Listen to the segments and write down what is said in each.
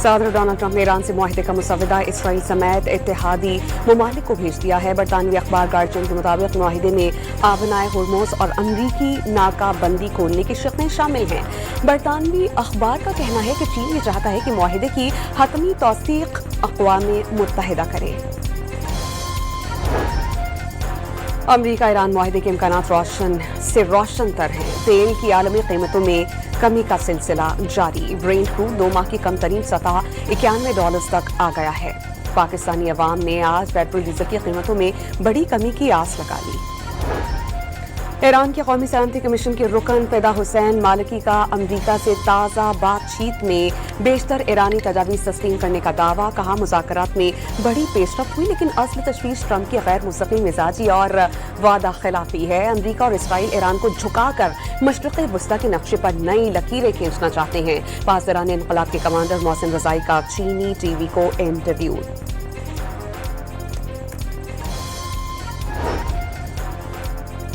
صدر Donald Trump نے ایران سے معاہدے کا مسودہ اسرائیل سمیت اتحادی ممالک کو بھیج دیا ہے۔ برطانوی اخبار گارڈین کے مطابق معاہدے میں آبنائے ہرمز اور امریکی ناکہ بندی کھولنے کی شرطیں شامل ہیں۔ برطانوی اخبار کا کہنا ہے کہ چین یہ چاہتا ہے کہ معاہدے کی حتمی توثیق اقوام متحدہ کرے۔ امریکہ ایران معاہدے کے امکانات روشن تر ہیں۔ تیل کی عالمی قیمتوں میں کمی کا سلسلہ جاری۔ برینٹ کروڈ 2 ماہ کی کم ترین سطح $91 تک آ گیا ہے۔ پاکستانی عوام نے آج پیٹرول ڈیزل کی قیمتوں میں بڑی کمی کی آس لگا لی۔ ایران کے قومی سلامتی کمیشن کے رکن پیدا حسین مالکی کا امریکہ سے تازہ بات چیت میں بیشتر ایرانی تجاویز تسلیم کرنے کا دعویٰ۔ کہا مذاکرات میں بڑی پیش رفت ہوئی لیکن اصل تشویش ٹرمپ کی غیر مستقیم مزاجی اور وعدہ خلافی ہے۔ امریکہ اور اسرائیل ایران کو جھکا کر مشرق وسطیٰ کے نقشے پر نئی لکیریں کھینچنا چاہتے ہیں۔ پاسداران انقلاب کے کمانڈر محسن رضائی کا چینی ٹی وی کو انٹرویو۔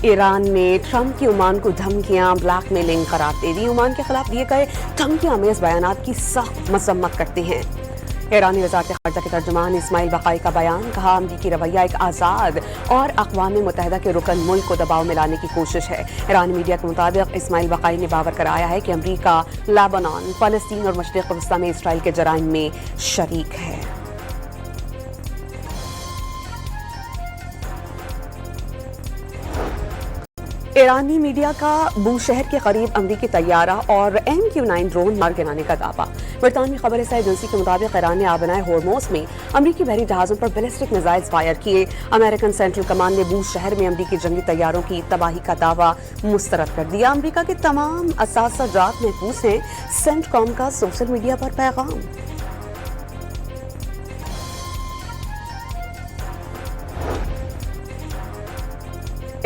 ایران نے ٹرمپ کی عمان کو دھمکیاں بلیک میلنگ قرار دے دی۔ عمان کے خلاف دیے گئے دھمکیاں آمیز بیانات کی سخت مذمت کرتے ہیں۔ ایرانی وزارت خارجہ کے ترجمان اسماعیل بقائی کا بیان۔ کہا امریکی رویہ ایک آزاد اور اقوام متحدہ کے رکن ملک کو دباؤ میں لانے کی کوشش ہے۔ ایرانی میڈیا کے مطابق اسماعیل بقائی نے باور کرایا ہے کہ امریکہ لبنان، فلسطین اور مشرق وسطیٰ میں اسرائیل کے جرائم میں شریک ہے۔ ایرانی میڈیا کا بوشہر کے قریب امریکی طیارہ اور MQ-9 ڈرون مار گرانے کا دعویٰ۔ برطانوی خبر رساں ایجنسی کے مطابق ایران نے آبنائے ہرمز میں امریکی بحری جہازوں پر بیلسٹک میزائل فائر کیے۔ امریکن سینٹرل کمانڈ نے بوشہر میں امریکی جنگی طیاروں کی تباہی کا دعویٰ مسترد کر دیا۔ امریکہ کے تمام اثاثہ جات محفوظ ہیں، سینٹ کام کا سوشل میڈیا پر پیغام۔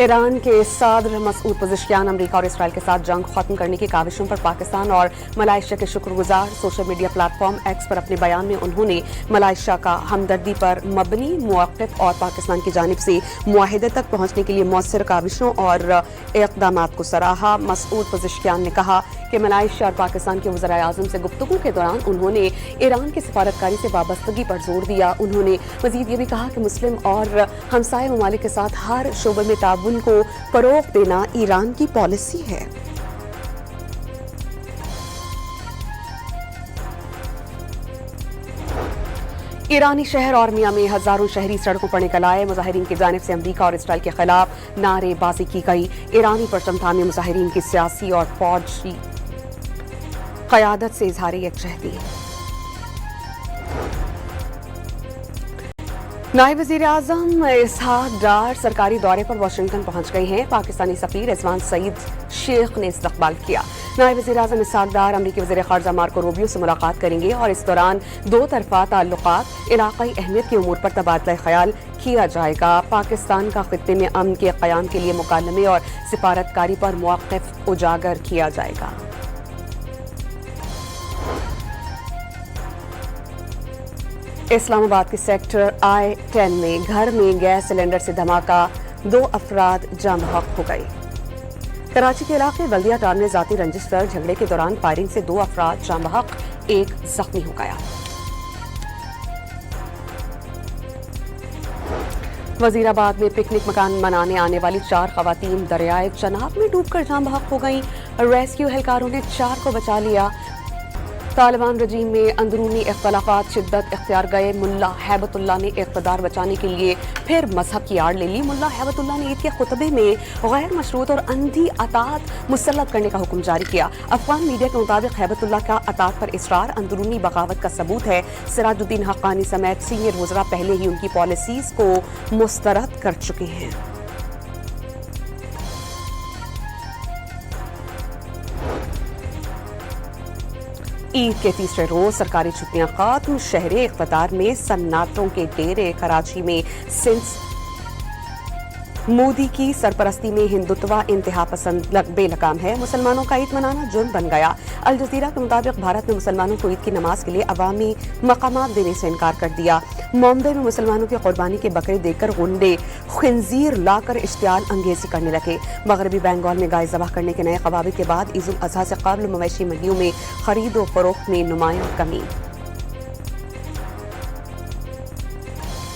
ایران کے صدر مسعود پزشکیان امریکہ اور اسرائیل کے ساتھ جنگ ختم کرنے کی کاوشوں پر پاکستان اور ملائیشیا کے شکر گزار۔ Social media platform X پر اپنے بیان میں انہوں نے ملائیشیا کا ہمدردی پر مبنی موقف اور پاکستان کی جانب سے معاہدے تک پہنچنے کے لیے مؤثر کاوشوں اور اقدامات کو سراہا۔ مسعود پزشکیان نے کہا کہ ملائیشیا اور پاکستان کے وزرائے اعظم سے گفتگو کے دوران انہوں نے ایران کی سفارتکاری سے وابستگی پر زور دیا۔ انہوں نے مزید یہ بھی کہا کہ مسلم اور ہمسائے ممالک کے ساتھ ہر شعبے میں تعاون کو فروغ دینا ایران کی پالیسی ہے۔ ایرانی شہر اورمیہ میں ہزاروں شہری سڑکوں پر نکل آئے۔ مظاہرین کی جانب سے امریکہ اور اسرائیل کے خلاف نعرے بازی کی گئی۔ ایرانی پرچم تھامے مظاہرین کی سیاسی اور فوجی قیادت سے اظہار یکجہتی۔ نائب وزیر اعظم اسحاق ڈار سرکاری دورے پر واشنگٹن پہنچ گئے ہیں۔ پاکستانی سفیر رضوان سعید شیخ نے استقبال کیا۔ نائب وزیر اعظم اسحاق ڈار امریکی وزیر خارجہ مارکو روبیو سے ملاقات کریں گے اور اس دوران دو طرفہ تعلقات، علاقائی اہمیت کے امور پر تبادلہ خیال کیا جائے گا۔ پاکستان کا خطے میں امن کے قیام کے لیے مکالمے اور سفارتکاری پر موقف اجاگر کیا جائے گا۔ اسلام آباد کے سیکٹر I-10 میں گھر میں گیس سلنڈر سے دھماکہ، 2 افراد جاں بحق ہو گئے۔ کراچی کے علاقے بلدیہ ٹاؤن میں ذاتی رنجش پر جھگڑے کے دوران فائرنگ سے 2 افراد جاں بحق، 1 زخمی ہو گیا۔ وزیر آباد میں پکنک مکان منانے آنے والی 4 خواتین دریائے چناب میں ڈوب کر جاں بحق ہو گئیں۔ ریسکیو اہلکاروں نے 4 کو بچا لیا۔ طالبان رجیم میں اندرونی اختلافات شدت اختیار گئے۔ ملا ہیبت اللہ نے اقتدار بچانے کے لیے پھر مذہب کی آڑ لے لی۔ ملا ہیبت اللہ نے عید کے خطبے میں غیر مشروط اور اندھی اطاعت مسلط کرنے کا حکم جاری کیا۔ افغان میڈیا کے مطابق ہیبت اللہ کا اطاعت پر اصرار اندرونی بغاوت کا ثبوت ہے۔ سراج الدین حقانی سمیت سینئر وزراء پہلے ہی ان کی پالیسیز کو مسترد کر چکے ہیں۔ عید کے تیسرے روز سرکاری چھٹیاں ختم۔ شہر اقتدار میں صنعتوں کے ڈیرے۔ کراچی میں سنس مودی کی سرپرستی میں ہندوتوا انتہا پسند بے لگام ہے۔ مسلمانوں کا عید منانا جرم بن گیا۔ الجزیرہ کے مطابق بھارت میں مسلمانوں کو عید کی نماز کے لیے عوامی مقامات دینے سے انکار کر دیا۔ مومبئی میں مسلمانوں کی قربانی کے بکرے دیکھ کر غنڈے خنزیر لا کر اشتعال انگیزی کرنے لگے۔ مغربی بنگال میں گائے ذبح کرنے کے نئے قواعد کے بعد عید الاضحیٰ سے قبل مویشی منڈیوں میں خرید و فروخت میں نمایاں کمی۔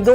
2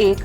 1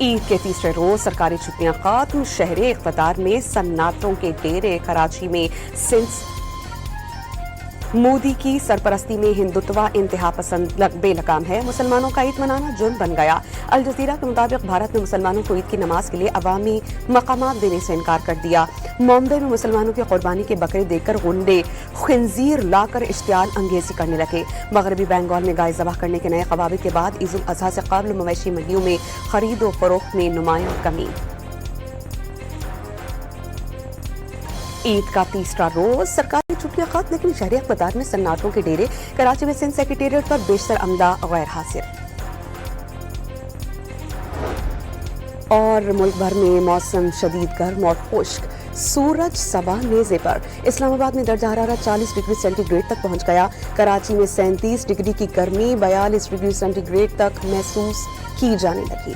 عید کے تیسرے روز سرکاری چھٹیاں ختم، شہر اقتدار میں صنعتوں کے ڈیرے، کراچی میں مودی کی سرپرستی میں ہندوتوا انتہا پسند بے لگام ہے، مسلمانوں کا عید منانا جرم بن گیا۔ الجزیرہ کے مطابق بھارت نے مسلمانوں کو عید کی نماز کے لیے عوامی مقامات دینے سے انکار کر دیا۔ مومبئی میں مسلمانوں کی قربانی کے بکرے دیکھ کر غنڈے خنزیر لا کر اشتعال انگیزی کرنے لگے۔ مغربی بنگال میں گائے ذبح کرنے کے نئے قواعد کے بعد عید الاضحیٰ سے قبل مویشی منڈیوں میں خرید و فروخت میں نمایاں کمی۔ عید کا تیسرا روز سرکاری چھٹیاں ختم، لیکن شہری اقتدار میں صنعتوں کے ڈیرے، کراچی میں سندھ سیکریٹریٹ پر بیشتر عملہ غیر حاضر۔ اور ملک بھر میں موسم شدید گرم اور خشک، سورج صبح نیزے پر۔ اسلام آباد میں درجہ حرارت 40 ڈگری سینٹی گریڈ تک پہنچ گیا، کراچی میں 37 ڈگری کی گرمی 42 ڈگری سینٹی گریڈ تک محسوس کی جانے لگی۔